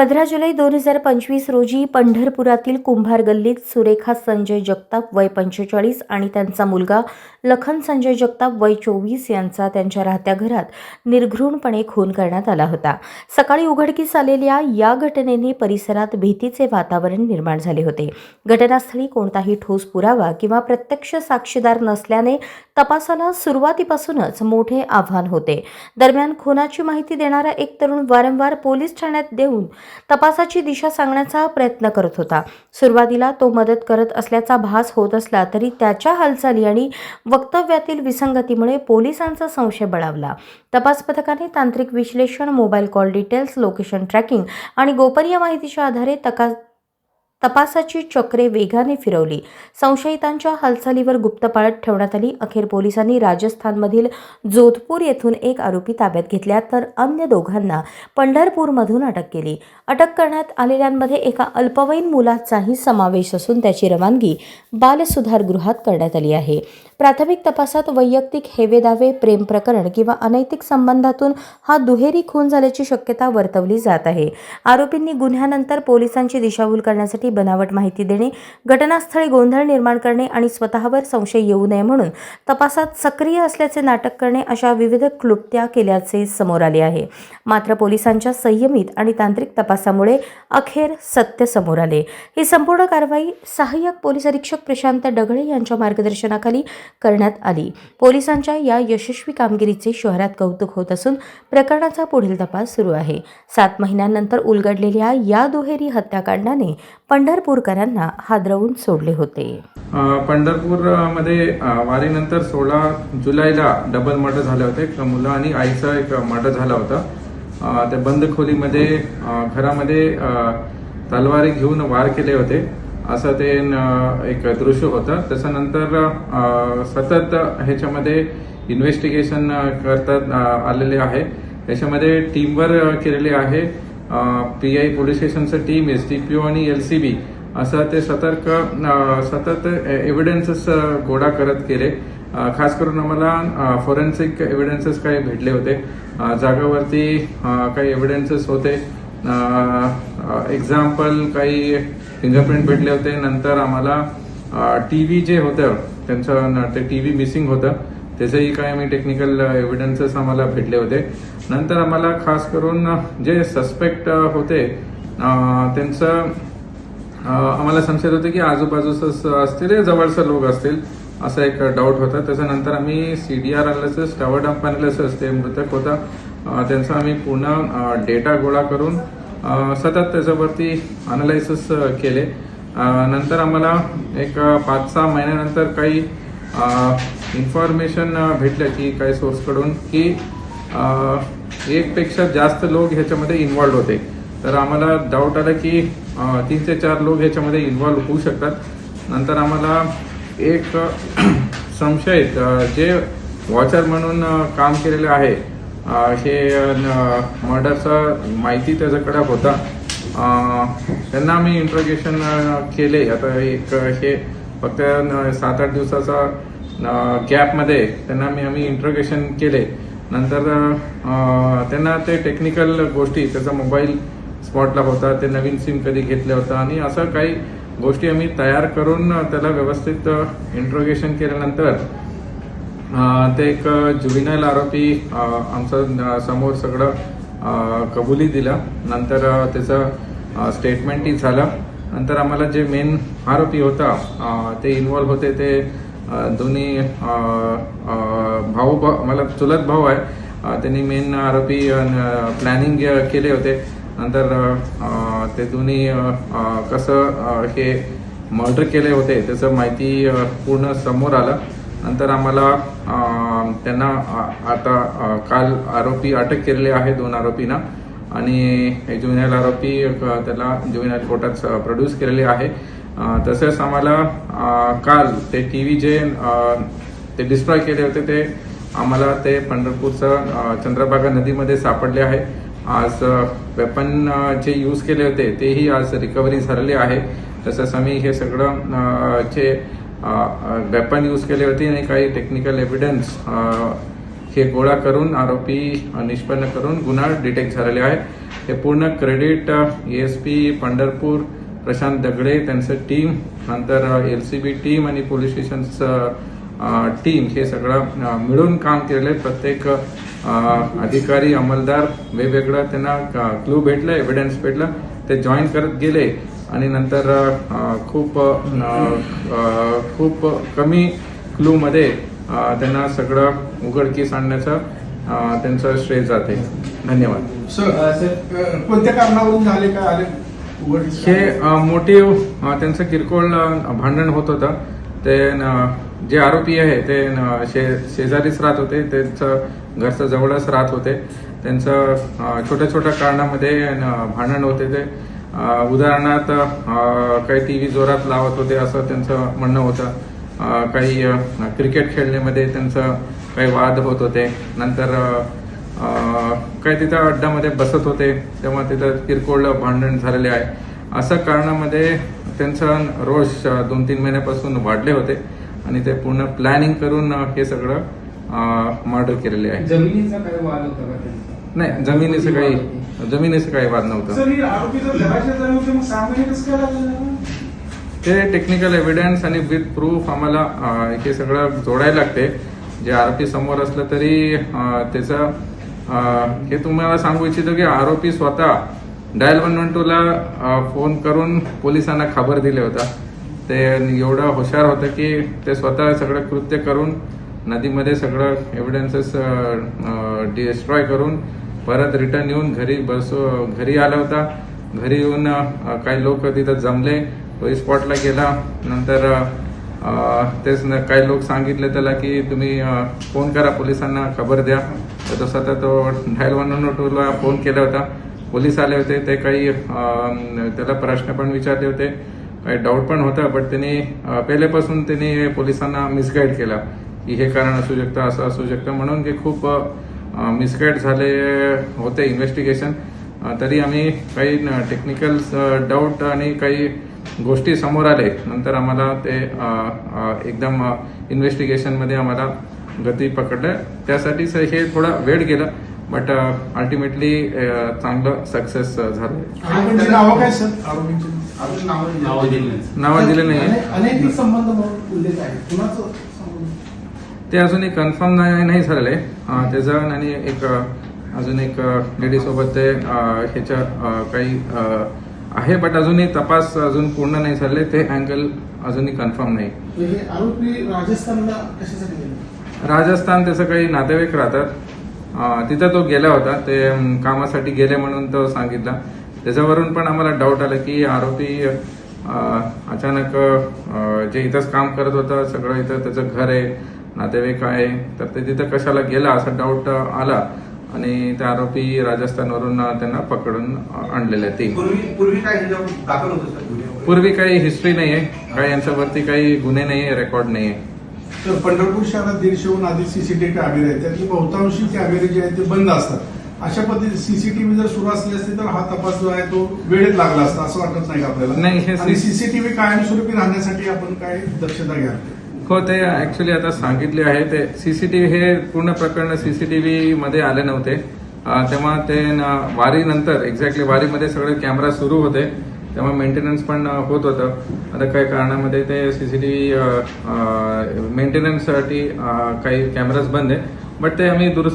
15 जुलै 2025 रोजी पंढरपुरातील कुंभार गल्लीत सुरेखा संजय जगताप वय 45 आणि त्यांचा मुलगा लखन संजय जगताप वय 24 यांचा त्यांच्या राहत्या घरात निर्घृणपणे खून करण्यात आला होता. सकाळी उघडकीस आलेल्या या घटनेने परिसरात भीतीचे वातावरण निर्माण झाले होते. घटनास्थळी कोणताही ठोस पुरावा किंवा प्रत्यक्ष साक्षीदार नसल्याने तपासाला सुरुवातीपासूनच मोठे आव्हान होते. दरम्यान खुनाची माहिती देणारा एक तरुण वारंवार पोलीस ठाण्यात देऊन तपासाची दिशा सांगण्याचा प्रयत्न करत होता. सुरुवातीला तो मदत करत असल्याचा भास होत असला तरी त्याच्या हालचाली आणि वक्तव्यातील विसंगतीमुळे पोलिसांचा संशय बळावला. तपास पथकाने तांत्रिक विश्लेषण, mobile call details, location tracking आणि गोपनीय माहितीच्या आधारे तपासाची चक्रे वेगाने फिरवली. संशयितांच्या हालचालीवर गुप्त पाळत ठेवण्यात आली. अखेर पोलिसांनी राजस्थानमधील जोधपूर येथून एक आरोपी ताब्यात घेतला तर अन्य दोघांना पंढरपूरमधून अटक केली. अटक करण्यात आलेल्यांमध्ये एका अल्पवयीन मुलाचाही समावेश असून त्याची रवानगी बालसुधारगृहात करण्यात आली आहे. प्राथमिक तपासात वैयक्तिक हेवेदावे, प्रेम प्रकरण किंवा अनैतिक संबंधातून हा दुहेरी खून झाल्याची शक्यता वर्तवली जात आहे. आरोपींनी गुन्ह्यानंतर पोलिसांची दिशाभूल करण्यासाठी बनावट माहिती देणे, घटनास्थळी गोंधळ निर्माण करणे आणि स्वतःवर संशय येऊ नये म्हणून तपासात सक्रिय असल्याचे नाटक करणे अशा विविध क्लृत्या केल्याचे समोर आले आहे. मात्र पोलिसांच्या संयमित आणि तांत्रिक तपासामुळे अखेर सत्य समोर आले. ही संपूर्ण कारवाई सहाय्यक पोलीस अधीक्षक प्रशांत डगळे यांच्या मार्गदर्शनाखाली करण्यात आली. पोलिसांच्या या यशस्वी कामगिरीचे शहरात कौतुक होत असून प्रकरणाचा पुढील तपास सुरू आहे. 7 महिन्यांनंतर उलगडलेल्या या दुहेरी हत्याकांडाने पंढरपूरकरांना हादरवून सोडले होते. पंढरपूरमध्ये वारीनंतर 16 जुलैला डबल मर्डर झाले होते. एक मुलं आणि आईचा एक मर्डर झाला होता. त्या बंद खोलीमध्ये घरामध्ये तलवारी घेऊन वार केले होते असं ते एक दृश्य होतं. त्याच्यानंतर सतत ह्याच्यामध्ये इन्व्हेस्टिगेशन करतात आलेले आहे. त्याच्यामध्ये टीमवर केलेले आहे. PI पोलीस स्टेशनचं टीम, STPO आणि LCB असं ते सतत एव्हिडन्सेस गोळा करत गेले. खास करून आम्हाला फॉरेन्सिक एव्हिडन्सेस काही भेटले होते. जागावरती काही एव्हिडन्सेस होते. एक्झाम्पल काही फिंगरप्रिंट भेटले होते. नंतर आम्हाला TV जे होतं त्यांचं ते TV मिसिंग होतं त्याचेही काही आम्ही टेक्निकल एव्हिडन्सेस आम्हाला भेटले होते. नंतर आम्हाला खास करून जे सस्पेक्ट होते त्यांचं आम्हाला संशय होते की आजूबाजूच असतील, जवळचे लोक असतील असा एक डाऊट होता. त्याच्यानंतर आम्ही CDR analysis, tower dump analysis, ते मृतक होता त्यांचा आम्ही पूर्ण डेटा गोळा करून सतत त्याच्यावरती अनालिसिस केले. नंतर आम्हाला एक 5-6 महिन्यानंतर काही इन्फॉर्मेशन भेटलं की काही सोर्सकडून की एकपेक्षा जास्त लोक ह्याच्यामध्ये इन्व्हॉल्व होते. तर आम्हाला डाऊट आला की 3 ते 4 लोक ह्याच्यामध्ये इन्व्हॉल्व होऊ शकतात. नंतर आम्हाला एक संशयित जे वॉचर म्हणून काम केलेले आहे हे मर्डरचा माहिती त्याच्याकडे होता. त्यांना आम्ही इंट्रोगेशन केले. आता एक हे फक्त 7-8 दिवसाचा गॅपमध्ये त्यांना आम्ही इंट्रोगेशन केले. नंतर त्यांना ते टेक्निकल गोष्टी, त्याचा मोबाईल स्पॉटला होता, ते नवीन सिम कधी घेतलं होतं आणि असं काही गोष्टी आम्ही तयार करून त्याला व्यवस्थित इंट्रोगेशन केल्यानंतर ते एक जुविनाईल आरोपी आमचं समोर सगळं कबुली दिला. नंतर त्याचं स्टेटमेंटही झालं. नंतर आम्हाला जे मेन आरोपी होता ते इन्व्हॉल्व होते ते दोन्ही मला चुलत भाऊ आहे. त्यांनी मेन आरोपी प्लॅनिंग केले होते. नंतर ते दोन्ही कसं हे मर्डर केले होते त्याचं माहिती पूर्ण समोर आलं. नंतर आम्हाला त्यांना आता काल आरोपी अटक केलेले आहे 2 आरोपींना आणि जुनियल आरोपी त्याला जुनियल कोर्टात प्रोड्यूस केलेले आहे. तसेच आम्हाला काल ते TV जे ते डिस्ट्रॉय केले होते ते आम्हाला ते पंढरपूरचं चंद्रभागा नदीमध्ये सापडले आहे. आज वेपन जे यूज केले होते तेही आज रिकव्हरी झालेले आहे. तसंच आम्ही हे सगळं जे वेपन यूज केले होते आणि काही टेक्निकल एव्हिडन्स हे गोळा करून आरोपी निष्पन्न करून गुन्हा डिटेक्ट झालेले आहे. हे पूर्ण क्रेडिट ESP पंढरपूर प्रशांत दगडे त्यांचं टीम, नंतर LCB टीम आणि पोलीस स्टेशनचं टीम हे सगळं मिळून काम केलेलं. प्रत्येक अधिकारी अंमलदार वेगवेगळं त्यांना क्लू भेटलं, एव्हिडन्स भेटलं, ते जॉईन करत गेले आणि नंतर खूप कमी क्लूमध्ये त्यांना सगळं उघडकीस आणण्याचं त्यांचं श्रेय जाते. धन्यवाद. सर कोणत्या कारणावरून झाले काय आले हे मोटिव्ह त्यांचं किरकोळ भांडण होत होतं. ते जे आरोपी आहे ते शेजारीच राहत होते, त्यांचं घरचं जवळच राहत होते. त्यांचं छोट्या छोट्या कारणामध्ये भांडण होते. ते उदाहरणार्थ काही TV जोरात लावत होते असं त्यांचं म्हणणं होतं. काही क्रिकेट खेळण्यामध्ये त्यांचं काही वाद होत होते. नंतर काही तिथं अड्ड्यामध्ये बसत होते, तेव्हा तिथं किरकोळ भांडण झालेले आहे. असं कारणामध्ये त्यांचं रोष 2-3 महिन्यापासून वाढले होते आणि ते पूर्ण प्लॅनिंग करून हे सगळं मर्डर केलेले आहे. जमिनीचा काही वाद होता का त्यांचा? नाही, जमिनीचं काही वाद नव्हता. सर हे आरोपी जर घराच्या जवळ होते मग सामान्य कसं काय लागलं? ते टेक्निकल एव्हिडन्स आणि विथ प्रूफ आम्हाला हे सगळं जोडायला लागते. जे आरोपी समोर असलं तरी त्याचं हे तुम्हाला सांगू इच्छितो की आरोपी स्वतः डायल 112ला फोन करून पोलिसांना खबर दिले होता. ते एवढं हुशार होतं की ते स्वतः सगळं कृत्य करून नदीमध्ये सगळं एव्हिडन्सेस डिस्ट्रॉय करून परत रिटर्न येऊन घरी आला होता. घरी येऊन काही लोक तिथं जमले, तो स्पॉटला गेला. नंतर तेच काही लोक सांगितले त्याला की तुम्ही फोन करा, पोलिसांना खबर द्या. तर तो स्वतः डायल 112ला फोन केला होता. पोलीस आले होते. ते काही त्याला प्रश्न पण विचारले होते, काही डाऊट पण होता. बट त्यांनी पहिल्यापासून त्यांनी पोलिसांना मिसगाईड केला की हे कारण असू शकतं, असं असू शकतं म्हणून की खूप मिसगाईड झाले होते इन्व्हेस्टिगेशन. तरी आम्ही काही टेक्निकल डाऊट आणि काही गोष्टी समोर आले. नंतर आम्हाला ते एकदम इन्व्हेस्टिगेशनमध्ये आम्हाला गती पकडलं. त्यासाठीच हे थोडा वेळ गेला, बट अल्टिमेटली चांगलं सक्सेस झालं. आरोपींची नावं काय सर? आरोपींची नावं दिले नाही. अनेक संबंध म्हणून उल्लेख आहे, कुणाचं संबंध? ते अजूनही कन्फर्म नाही झालेलं आहे. त्याचं आणि अजून एक लेडीसोबत ते ह्याच्या काही आहे, बट अजूनही तपास अजून पूर्ण नाही झाले. ते अँगल अजूनही कन्फर्म नाही. आरोपी राजस्थानला कशासाठी गेले? राजस्थान त्याचं काही नातेवाईक राहतात, तिथं तो गेला होता. ते कामासाठी गेले म्हणून तो सांगितला. त्याच्यावरून पण आम्हाला डाऊट आला की आरोपी अचानक जे इथंच काम करत होतं, सगळं इथं त्याचं घर आहे, नातेवाईक आहे, तर ते तिथं कशाला गेला असा डाऊट आला आणि त्या आरोपी राजस्थानवरून त्यांना पकडून आणलेले आहे. पूर्वी काही हिस्ट्री नाही आहे, काही यांच्यावरती काही गुन्हे नाही आहे, रेकॉर्ड नाही आहे. तर पंढरपूर शहरात 150हून अधिक CCTV कॅमेरे आहेत, त्यातली बहुतांशी कॅमेरे जे आहेत ते बंद असतात. अशा पद्धतीने CCTV जर सुरू असले असते तर हा तपास जो आहे तो वेळेत लागला असता, असं वाटत नाही का आपल्याला? नाही, हे CCTV कायमस्वरूपी राहण्यासाठी आपण काय दक्षता घ्या? हो, ते ऍक्च्युली आता सांगितले आहे. ते CCTV हे पूर्ण प्रकरण CCTV मध्ये आले नव्हते. तेव्हा ते वारीनंतर एक्झॅक्टली वारीमध्ये सगळे कॅमेरा सुरू होते, तेव्हा मेंटेनन्स पण होत होतं. आता काही कारणामध्ये ते CCTV मेंटेनन्ससाठी काही कॅमेराज बंद आहे, बट ते आम्ही दुरुस्त